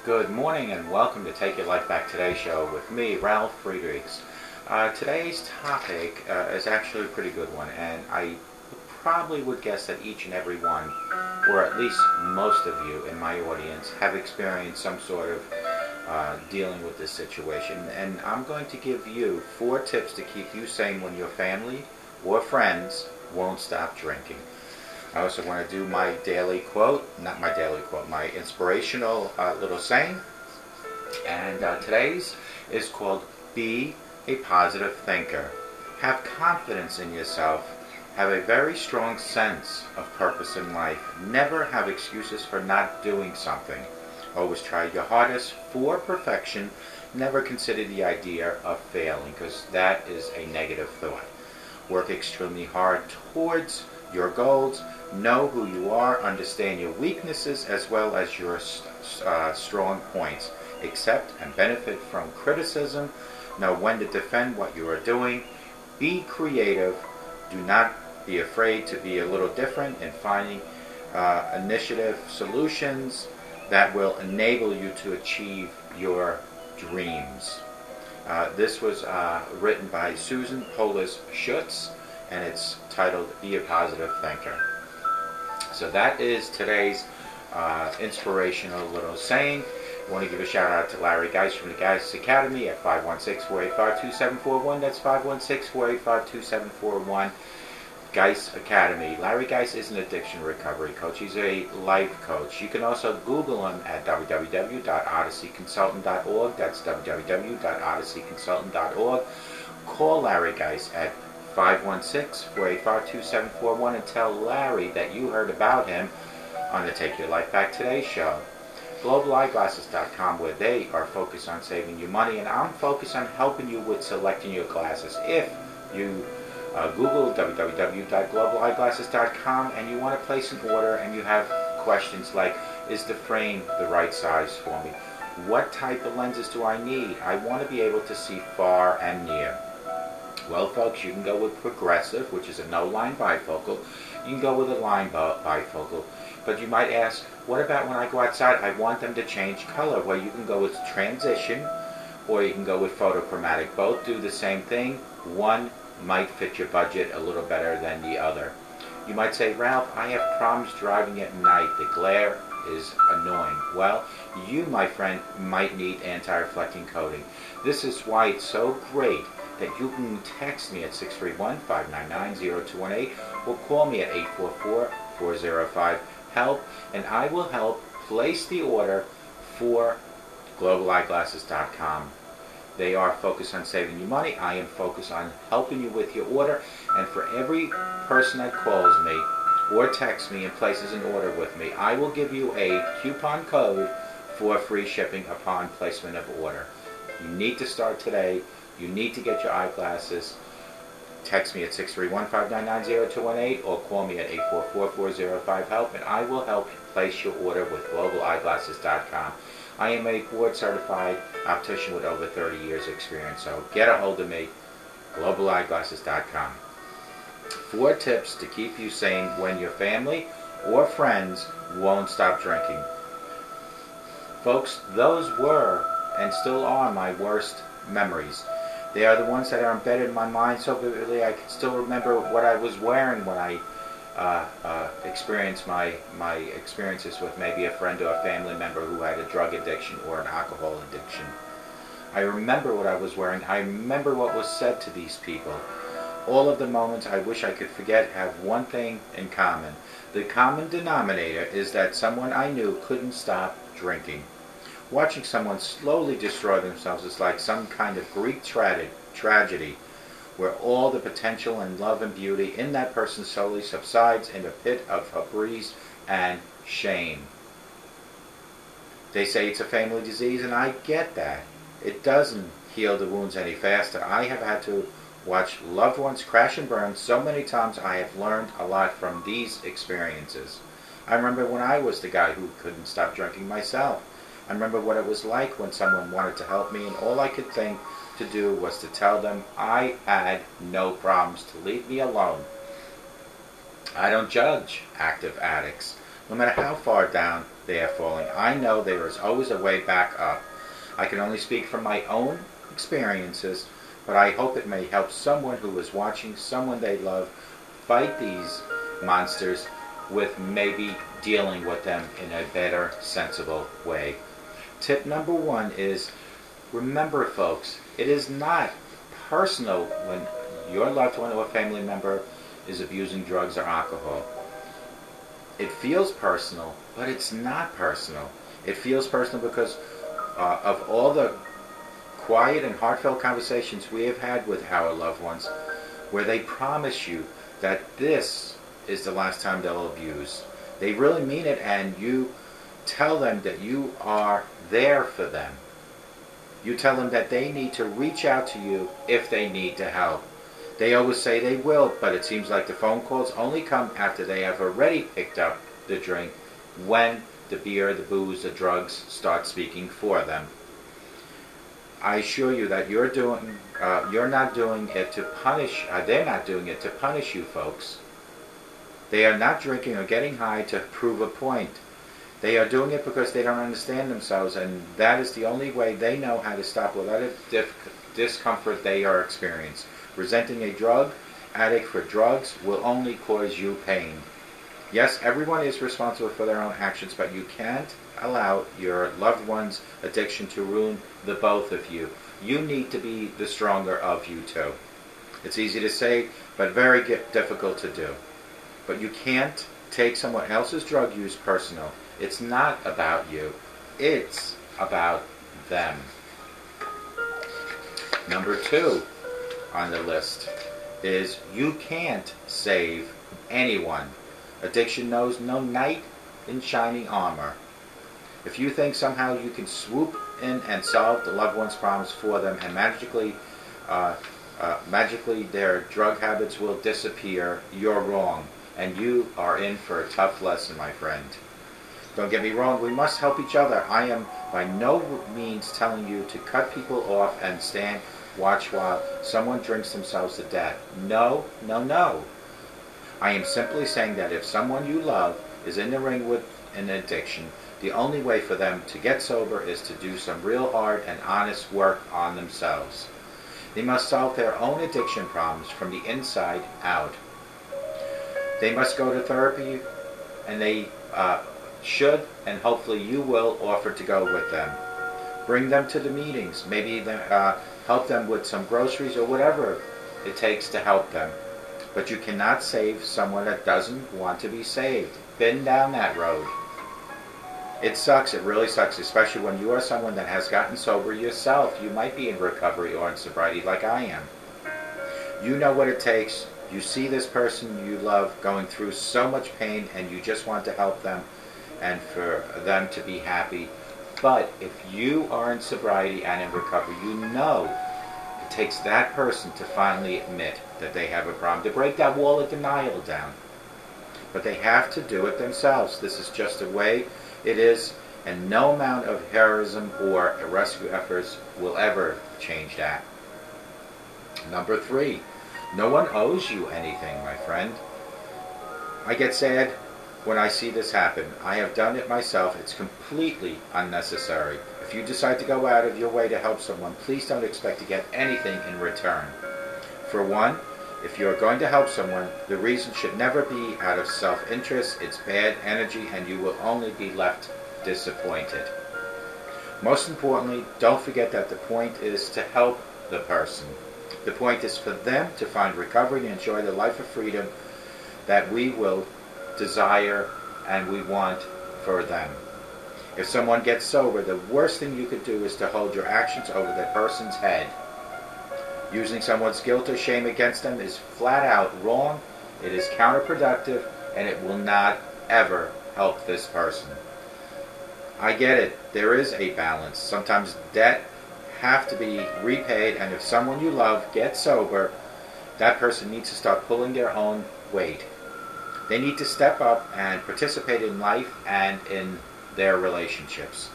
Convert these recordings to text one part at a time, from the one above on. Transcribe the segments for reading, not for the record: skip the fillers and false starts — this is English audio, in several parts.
Good morning and welcome to Take Your Life Back Today show with me, Ralf Friedrichs. Today's topic is actually a pretty good one, and I probably would guess that each and every one, or at least most of you in my audience, have experienced some sort of dealing with this situation. And I'm going to give you 4 tips to keep you sane when your family or friends won't stop drinking. I also want to do my daily quote, not my daily quote, my inspirational little saying. And today's is called Be a Positive Thinker. Have confidence in yourself. Have a very strong sense of purpose in life. Never have excuses for not doing something. Always try your hardest for perfection. Never consider the idea of failing, because that is a negative thought. Work extremely hard towards your goals. Know who you are, understand your weaknesses as well as your strong points. Accept and benefit from criticism. Know when to defend what you are doing. Be creative. Do not be afraid to be a little different in finding initiative solutions that will enable you to achieve your dreams. This was written by Susan Polis Schutz, and it's titled Be a Positive Thinker. So that is today's inspirational little saying. I want to give a shout out to Larry Geis from the Geis Academy at 516-485-2741. That's 516-485-2741. Geis Academy. Larry Geis is an addiction recovery coach. He's a life coach. You can also Google him at www.odysseyconsultant.org. That's www.odysseyconsultant.org. Call Larry Geis at 516-485-2741 and tell Larry that you heard about him on the Take Your Life Back Today show. GlobalEyeglasses.com, where they are focused on saving you money, and I'm focused on helping you with selecting your glasses. If you Google www.globaleyeglasses.com and you want to place an order and you have questions like, is the frame the right size for me? What type of lenses do I need? I want to be able to see far and near. Well, folks, you can go with progressive, which is a no-line bifocal. You can go with a line bifocal. But you might ask, what about when I go outside? I want them to change color. Well, you can go with transition, or you can go with photochromatic. Both do the same thing. One might fit your budget a little better than the other. You might say, Ralph, I have problems driving at night. The glare is annoying. Well, you, my friend, might need anti-reflecting coating. This is why it's so great that you can text me at 631-599-0218 or call me at 844-405-HELP, and I will help place the order for GlobalEyeglasses.com. They are focused on saving you money. I am focused on helping you with your order, and for every person that calls me or texts me and places an order with me, I will give you a coupon code for free shipping upon placement of order. You need to start today. You need to get your eyeglasses. Text me at 631-599-0218 or call me at 844-405-HELP, and I will help you place your order with GlobalEyeglasses.com. I am a board-certified optician with over 30 years experience, so get a hold of me, GlobalEyeglasses.com. 4 tips to keep you sane when your family or friends won't stop drinking. Folks, those were and still are my worst memories. They are the ones that are embedded in my mind so vividly. I can still remember what I was wearing when I experienced my experiences with maybe a friend or a family member who had a drug addiction or an alcohol addiction. I remember what I was wearing. I remember what was said to these people. All of the moments I wish I could forget have one thing in common. The common denominator is that someone I knew couldn't stop drinking. Watching someone slowly destroy themselves is like some kind of Greek tragedy where all the potential and love and beauty in that person slowly subsides in a pit of Febreze and shame. They say it's a family disease, and I get that. It doesn't heal the wounds any faster. I have had to watch loved ones crash and burn so many times. I have learned a lot from these experiences. I remember when I was the guy who couldn't stop drinking myself. I remember what it was like when someone wanted to help me, and all I could think to do was to tell them I had no problems, to leave me alone. I don't judge active addicts, no matter how far down they are falling. I know there is always a way back up. I can only speak from my own experiences, but I hope it may help someone who is watching someone they love fight these monsters with maybe dealing with them in a better, sensible way. Tip number 1 is, remember folks, it is not personal when your loved one or family member is abusing drugs or alcohol. It feels personal, but it's not personal. It feels personal because of all the quiet and heartfelt conversations we have had with our loved ones, where they promise you that this is the last time they'll abuse. They really mean it, and you tell them that you are there for them. You tell them that they need to reach out to you if they need to help. They always say they will, but it seems like the phone calls only come after they have already picked up the drink, when the beer, the booze, the drugs start speaking for them. I assure you that you're not doing it to punish, they're not doing it to punish you folks. They are not drinking or getting high to prove a point. They are doing it because they don't understand themselves, and that is the only way they know how to stop whatever discomfort they are experiencing. Resenting a drug addict for drugs will only cause you pain. Yes, everyone is responsible for their own actions, but you can't allow your loved one's addiction to ruin the both of you. You need to be the stronger of you two. It's easy to say, but very difficult to do. But you can't take someone else's drug use personal. It's not about you. It's about them. Number 2 on the list is, you can't save anyone. Addiction knows no knight in shining armor. If you think somehow you can swoop in and solve the loved one's problems for them, and magically their drug habits will disappear, you're wrong, and you are in for a tough lesson, my friend. Don't get me wrong, we must help each other. I am by no means telling you to cut people off and watch while someone drinks themselves to death. No, no, no. I am simply saying that if someone you love is in the ring with an addiction, the only way for them to get sober is to do some real hard and honest work on themselves. They must solve their own addiction problems from the inside out. They must go to therapy, and they should, and hopefully you will, offer to go with them. Bring them to the meetings, maybe help them with some groceries or whatever it takes to help them. But you cannot save someone that doesn't want to be saved. Been down that road. It sucks, it really sucks, especially when you are someone that has gotten sober yourself. You might be in recovery or in sobriety like I am. You know what it takes. You see this person you love going through so much pain, and you just want to help them and for them to be happy. But if you are in sobriety and in recovery, you know it takes that person to finally admit that they have a problem, to break that wall of denial down. But they have to do it themselves. This is just the way it is, and no amount of heroism or rescue efforts will ever change that. Number 3, no one owes you anything, my friend. I get sad when I see this happen. I have done it myself. It's completely unnecessary. If you decide to go out of your way to help someone, please don't expect to get anything in return. For one, if you're going to help someone, the reason should never be out of self-interest. It's bad energy, and you will only be left disappointed. Most importantly, don't forget that the point is to help the person. The point is for them to find recovery and enjoy the life of freedom that we will desire and we want for them. If someone gets sober, the worst thing you could do is to hold your actions over that person's head. Using someone's guilt or shame against them is flat out wrong. It is counterproductive, and it will not ever help this person. I get it. There is a balance. Sometimes debt have to be repaid, and if someone you love gets sober, that person needs to start pulling their own weight. They need to step up and participate in life and in their relationships.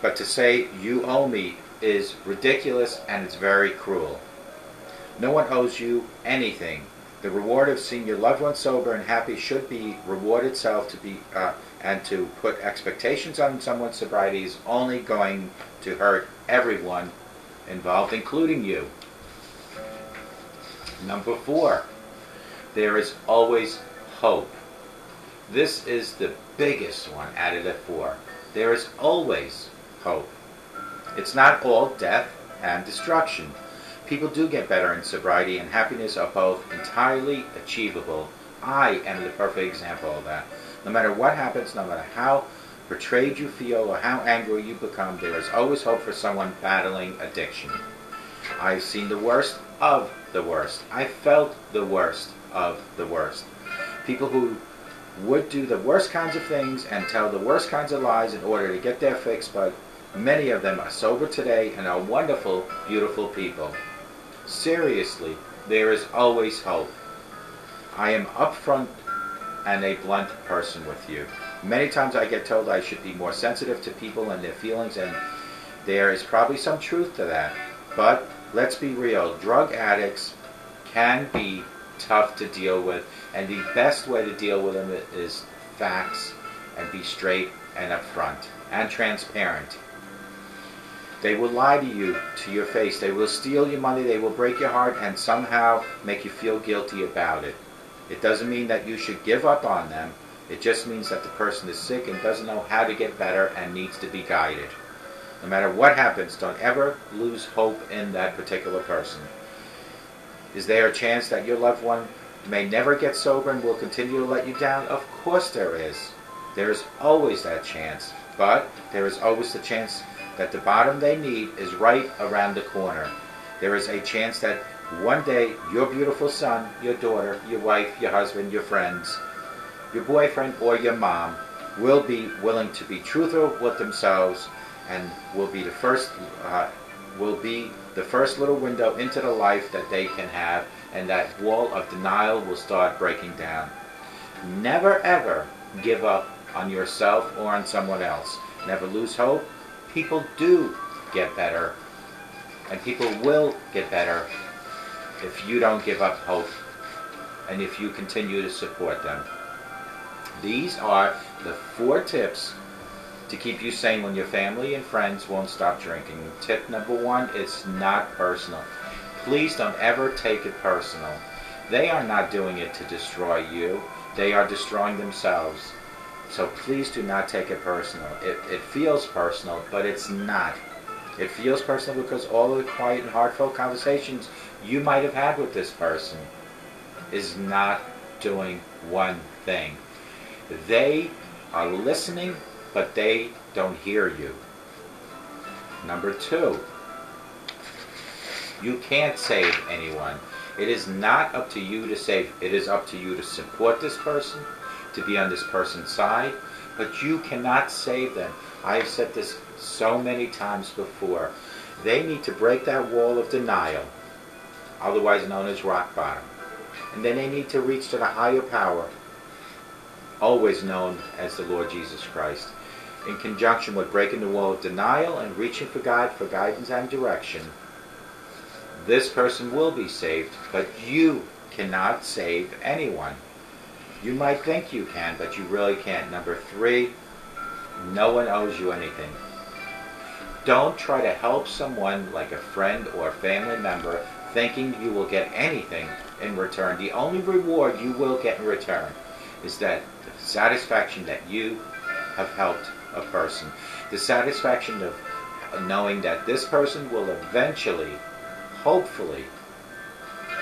But to say you owe me is ridiculous, and it's very cruel. No one owes you anything. The reward of seeing your loved one sober and happy should be reward itself and to put expectations on someone's sobriety is only going to hurt everyone involved, including you. Number 4, there is always hope. This is the biggest one out of the 4. There is always hope. It's not all death and destruction. People do get better in sobriety, and happiness are both entirely achievable. I am the perfect example of that. No matter what happens, no matter how betrayed you feel or how angry you become, there is always hope for someone battling addiction. I've seen the worst of the worst. I felt the worst of the worst. People who would do the worst kinds of things and tell the worst kinds of lies in order to get their fix, but many of them are sober today and are wonderful, beautiful people. Seriously, there is always hope. I am upfront and a blunt person with you. Many times I get told I should be more sensitive to people and their feelings, and there is probably some truth to that. But let's be real, drug addicts can be tough to deal with, and the best way to deal with them is facts and be straight and upfront and transparent. They will lie to you to your face. They will steal your money. They will break your heart and somehow make you feel guilty about it. It doesn't mean that you should give up on them. It just means that the person is sick and doesn't know how to get better and needs to be guided. No matter what happens, don't ever lose hope in that particular person. Is there a chance that your loved one may never get sober and will continue to let you down? Of course there is. There is always that chance. But there is always the chance that the bottom they need is right around the corner. There is a chance that one day your beautiful son, your daughter, your wife, your husband, your friends, your boyfriend, or your mom will be willing to be truthful with themselves and will be the first little window into the life that they can have, and that wall of denial will start breaking down. Never ever give up on yourself or on someone else. Never lose hope. People do get better, and people will get better if you don't give up hope and if you continue to support them. These are the 4 tips to keep you sane when your family and friends won't stop drinking. Tip number 1, it's not personal. Please don't ever take it personal. They are not doing it to destroy you. They are destroying themselves. So please do not take it personal. It feels personal, but it's not. It feels personal because all of the quiet and heartfelt conversations you might have had with this person is not doing one thing. They are listening, but they don't hear you. Number 2, you can't save anyone. It is not up to you to save. It is up to you to support this person, to be on this person's side, but you cannot save them. I have said this so many times before. They need to break that wall of denial, otherwise known as rock bottom. And then they need to reach to the higher power, always known as the Lord Jesus Christ. In conjunction with breaking the wall of denial and reaching for God for guidance and direction, this person will be saved, but you cannot save anyone. You might think you can, but you really can't. Number 3, no one owes you anything. Don't try to help someone like a friend or a family member thinking you will get anything in return. The only reward you will get in return is that the satisfaction that you have helped a person. The satisfaction of knowing that this person will eventually, hopefully,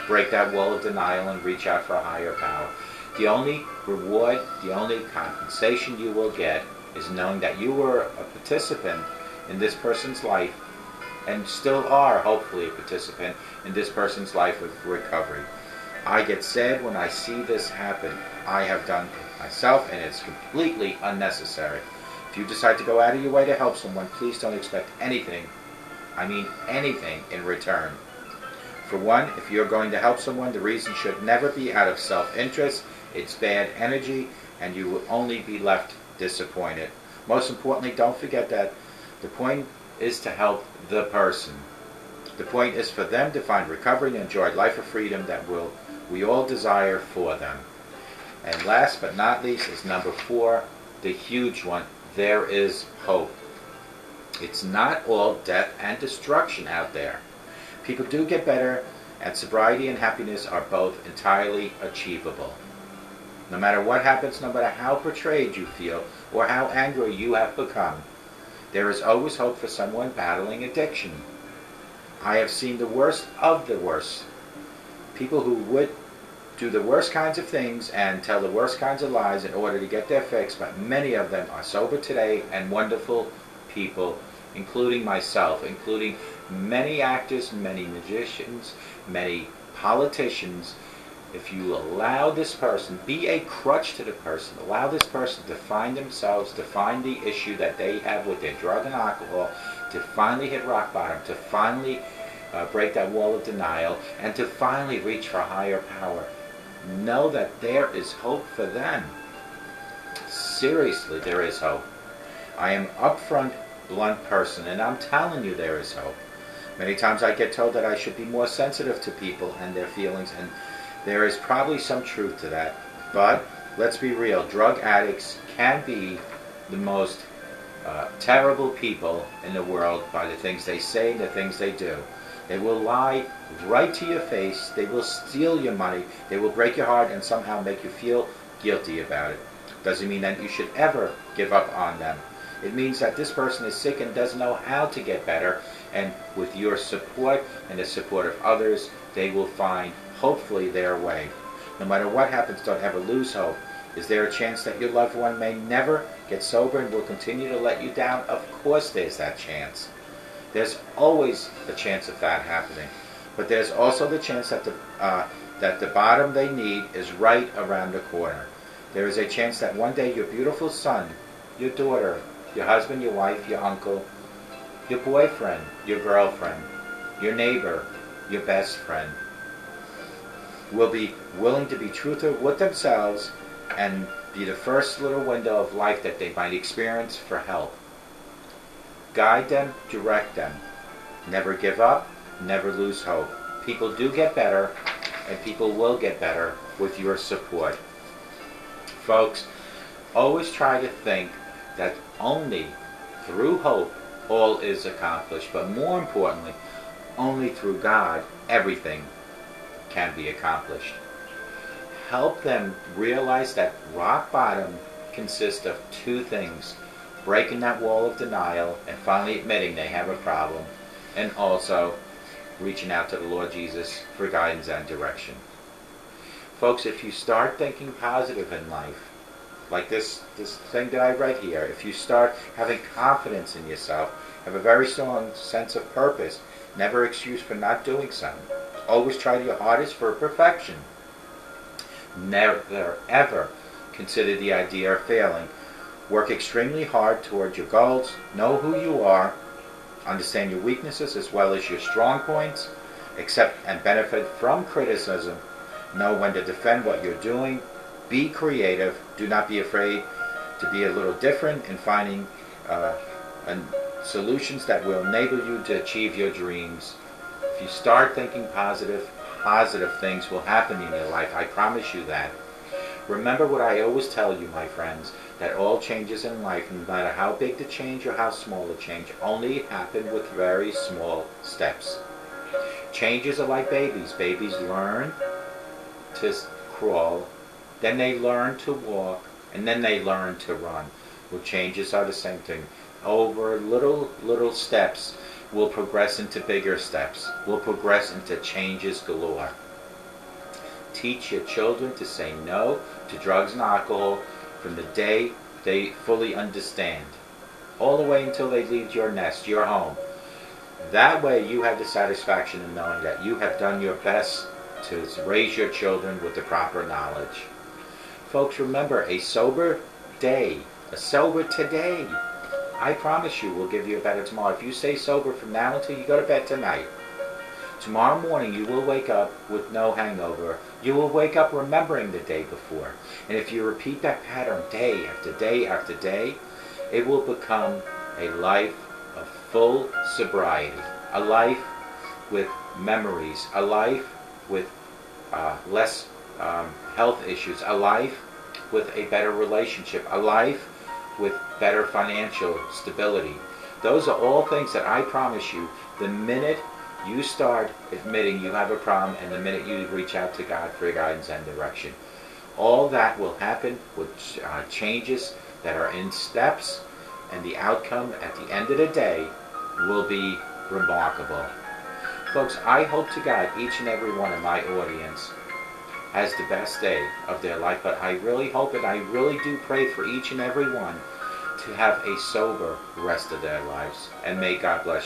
break that wall of denial and reach out for a higher power. The only reward, the only compensation you will get is knowing that you were a participant in this person's life and still are, hopefully, a participant in this person's life of recovery. I get sad when I see this happen. I have done it myself, and it's completely unnecessary. If you decide to go out of your way to help someone, please don't expect anything, I mean anything, in return. For one, if you're going to help someone, the reason should never be out of self-interest. It's bad energy, and you will only be left disappointed. Most importantly, don't forget that the point is to help the person. The point is for them to find recovery and enjoy a life of freedom that will we all desire for them. And last but not least is number 4, the huge one. There is hope. It's not all death and destruction out there. People do get better, and sobriety and happiness are both entirely achievable. No matter what happens, no matter how betrayed you feel or how angry you have become, there is always hope for someone battling addiction. I have seen the worst of the worst. People who would do the worst kinds of things and tell the worst kinds of lies in order to get their fix, but many of them are sober today and wonderful people, including myself, including many actors, many magicians, many politicians. If you allow this person, be a crutch to the person, allow this person to find themselves, to find the issue that they have with their drug and alcohol, to finally hit rock bottom, to finally break that wall of denial, and to finally reach for higher power, know that there is hope for them. Seriously, there is hope. I am upfront, blunt person, and I'm telling you there is hope. Many times I get told that I should be more sensitive to people and their feelings, and there is probably some truth to that. But let's be real, drug addicts can be the most terrible people in the world by the things they say and the things they do. They will lie right to your face. They will steal your money. They will break your heart and somehow make you feel guilty about it. Doesn't mean that you should ever give up on them. It means that this person is sick and doesn't know how to get better. And with your support and the support of others, they will find, hopefully, their way. No matter what happens, don't ever lose hope. Is there a chance that your loved one may never get sober and will continue to let you down? Of course there's that chance. There's always a chance of that happening. But there's also the chance that the bottom they need is right around the corner. There is a chance that one day your beautiful son, your daughter, your husband, your wife, your uncle, your boyfriend, your girlfriend, your neighbor, your best friend will be willing to be truthful with themselves and be the first little window of life that they might experience for help. Guide them, direct them. Never give up, never lose hope. People do get better, and people will get better with your support. Folks, always try to think that only through hope all is accomplished, but more importantly, only through God everything can be accomplished. Help them realize that rock bottom consists of 2 things: breaking that wall of denial and finally admitting they have a problem, and also reaching out to the Lord Jesus for guidance and direction. Folks, if you start thinking positive in life, like this thing that I read here, if you start having confidence in yourself, have a very strong sense of purpose, never excuse for not doing something, always try your hardest for perfection, never ever consider the idea of failing, work extremely hard toward your goals, know who you are, understand your weaknesses as well as your strong points, accept and benefit from criticism, know when to defend what you're doing, be creative, do not be afraid to be a little different in finding solutions that will enable you to achieve your dreams. If you start thinking positive things will happen in your life. I promise you that. Remember what I always tell you, my friends, that all changes in life, no matter how big the change or how small the change, only happen with very small steps. Changes are like babies. Babies learn to crawl, then they learn to walk, and then they learn to run. Well, changes are the same thing. Over little steps, we'll progress into bigger steps. We'll progress into changes galore. Teach your children to say no to drugs and alcohol from the day they fully understand, all the way until they leave your nest, your home. That way you have the satisfaction of knowing that you have done your best to raise your children with the proper knowledge. Folks, remember, a sober day, a sober today, I promise you will give you a better tomorrow. If you stay sober from now until you go to bed tonight, tomorrow morning you will wake up with no hangover. You will wake up remembering the day before. And if you repeat that pattern day after day after day, it will become a life of full sobriety, a life with memories, a life with less health issues, a life with a better relationship, a life with better financial stability. Those are all things that I promise you, the minute you start admitting you have a problem and the minute you reach out to God for guidance and direction, all that will happen with changes that are in steps, and the outcome at the end of the day will be remarkable. Folks, I hope to God each and every one of my audience has the best day of their life, but I really hope and I really do pray for each and every one to have a sober rest of their lives. And may God bless you.